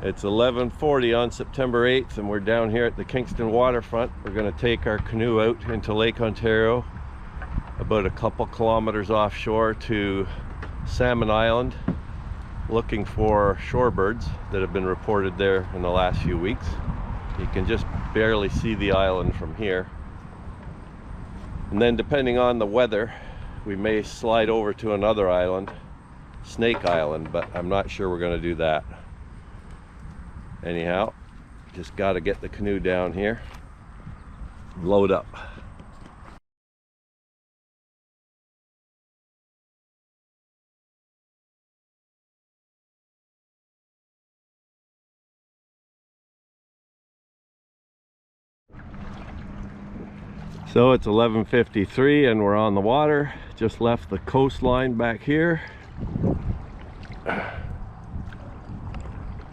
It's 11:40 on September 8th, and we're down here at the Kingston waterfront. We're going to take our canoe out into Lake Ontario, about a couple kilometers offshore to Salmon Island, looking for shorebirds that have been reported there in the last few weeks. You can just barely see the island from here. And then depending on the weather, we may slide over to another island, Snake Island, but I'm not sure we're going to do that. Anyhow, just got to get the canoe down here, load up. So it's 11:53 and we're on the water. Just left the coastline back here.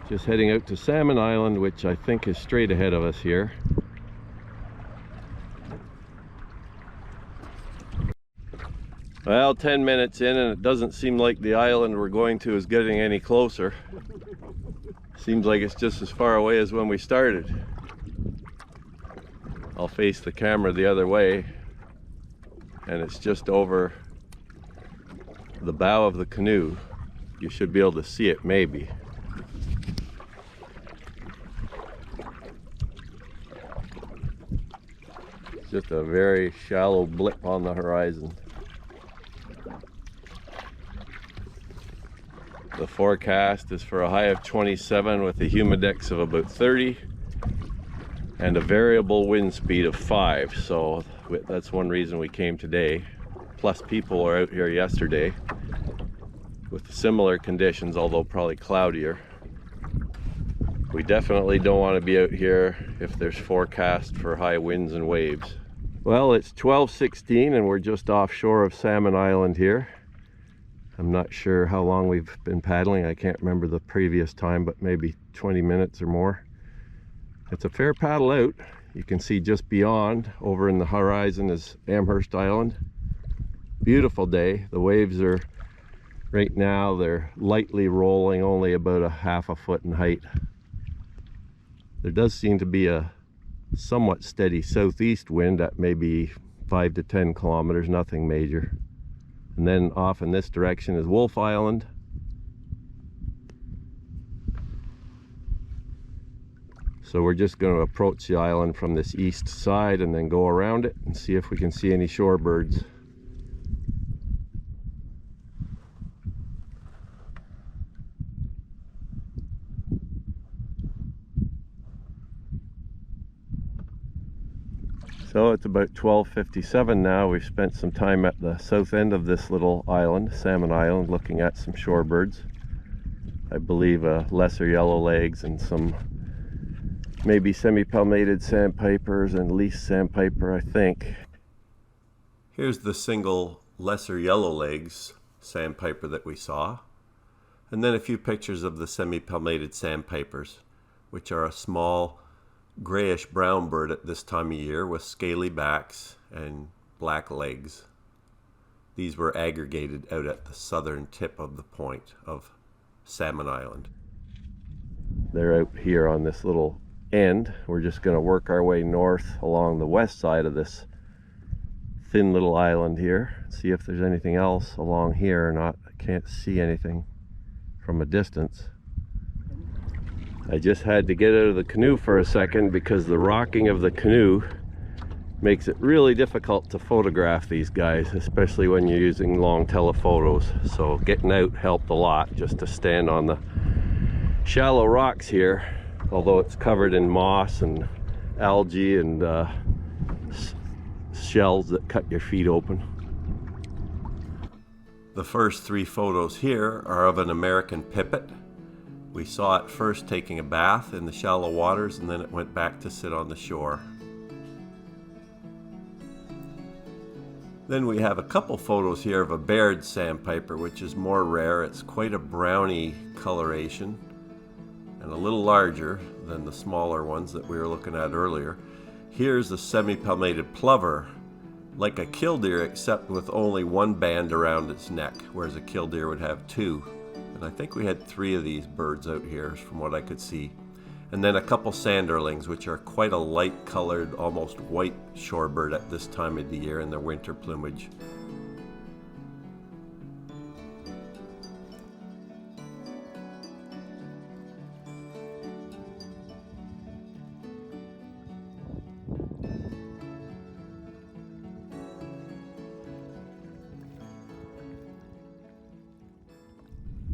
Just heading out to Salmon Island, which I think is straight ahead of us here. Well, 10 minutes in and it doesn't seem like the island we're going to is getting any closer. Seems like it's just as far away as when we started. I'll face the camera the other way, and it's just over the bow of the canoe. You should be able to see it, maybe. Just a very shallow blip on the horizon. The forecast is for a high of 27 with a humidex of about 30 and a variable wind speed of 5. So that's one reason we came today. Plus people are out here yesterday with similar conditions, although probably cloudier. We definitely don't want to be out here if there's forecast for high winds and waves. Well, it's 12:16 and we're just offshore of Salmon Island here. I'm not sure how long we've been paddling. I can't remember the previous time, but maybe 20 minutes or more. It's a fair paddle out. You can see just beyond, over in the horizon, is Amherst Island. Beautiful day. The waves are, right now, they're lightly rolling, only about a half a foot in height. There does seem to be a somewhat steady southeast wind at maybe 5 to 10 kilometers, nothing major. And then off in this direction is Wolf Island. So we're just going to approach the island from this east side and then go around it and see if we can see any shorebirds. So it's about 12:57 now. We've spent some time at the south end of this little island, Salmon Island, looking at some shorebirds. I believe lesser yellowlegs and some maybe semi-palmated sandpipers and least sandpiper, I think. Here's the single lesser yellowlegs sandpiper that we saw. And then a few pictures of the semi-palmated sandpipers, which are a small grayish brown bird at this time of year with scaly backs and black legs. These were aggregated out at the southern tip of the point of Salmon Island. They're out here on this little end. We're just going to work our way north along the west side of this thin little island here, see if there's anything else along here or not. I can't see anything from a distance. I just had to get out of the canoe for a second because the rocking of the canoe makes it really difficult to photograph these guys, especially when you're using long telephotos. So getting out helped a lot, just to stand on the shallow rocks here, although it's covered in moss and algae and shells that cut your feet open. The first 3 photos here are of an American pipit. We saw it first taking a bath in the shallow waters, and then it went back to sit on the shore. Then we have a couple photos here of a Baird sandpiper, which is more rare. It's quite a browny coloration and a little larger than the smaller ones that we were looking at earlier. Here's a semi-palmated plover, like a killdeer except with only one band around its neck, whereas a killdeer would have 2. And I think we had 3 of these birds out here from what I could see. And then a couple sanderlings, which are quite a light colored, almost white shorebird at this time of the year in their winter plumage.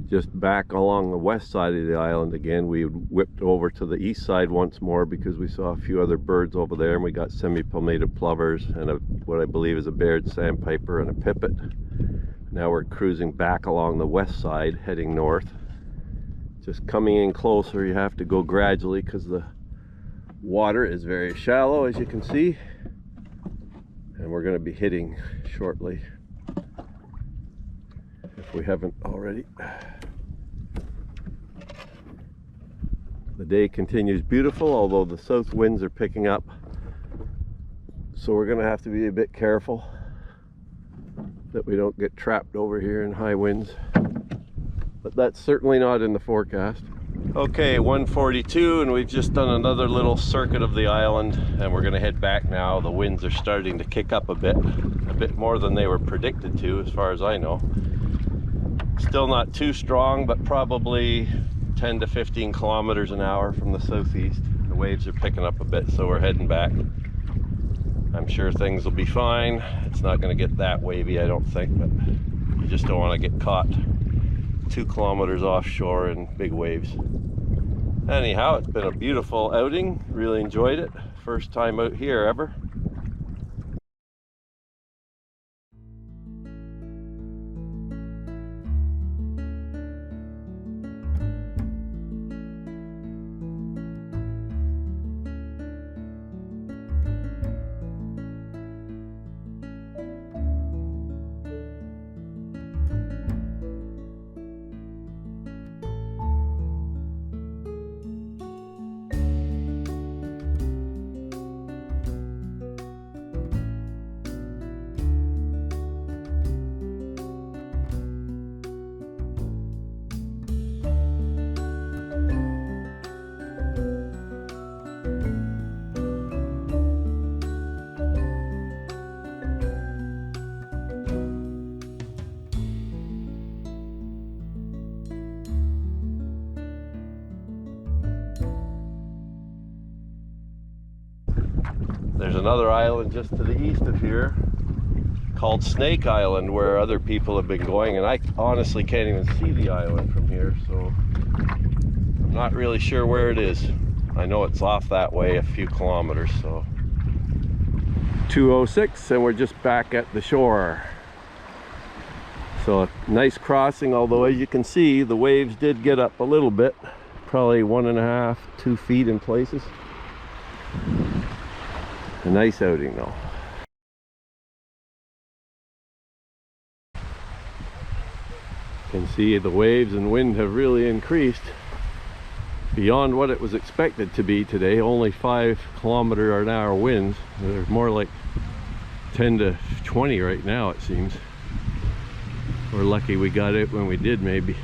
Just back along the west side of the island again. We whipped over to the east side once more because we saw a few other birds over there, and we got semi-palmated plovers and what I believe is a Baird sandpiper and a pipit. Now we're cruising back along the west side heading north. Just coming in closer, you have to go gradually because the water is very shallow, as you can see, and we're going to be hitting shortly if we haven't already. The day continues beautiful, although the south winds are picking up, so we're going to have to be a bit careful that we don't get trapped over here in high winds, but that's certainly not in the forecast. Okay, 1:42, and we've just done another little circuit of the island, and we're going to head back now. The winds are starting to kick up a bit more than they were predicted to, as far as I know. Still not too strong, but probably 10 to 15 kilometers an hour from the southeast. The waves are picking up a bit, so we're heading back. I'm sure things will be fine. It's not going to get that wavy, I don't think, but you just don't want to get caught 2 kilometers offshore in big waves. Anyhow, it's been a beautiful outing. Really enjoyed it. First time out here ever. There's another island just to the east of here called Snake Island, where other people have been going, and I honestly can't even see the island from here, so I'm not really sure where it is. I know it's off that way a few kilometers. So 2:06, and we're just back at the shore. So a nice crossing, although as you can see the waves did get up a little bit, probably 1.5 to 2 feet in places. A nice outing though. You can see the waves and wind have really increased beyond what it was expected to be today. Only 5 km/h winds. They're more like 10 to 20 right now, it seems. We're lucky we got it when we did, maybe.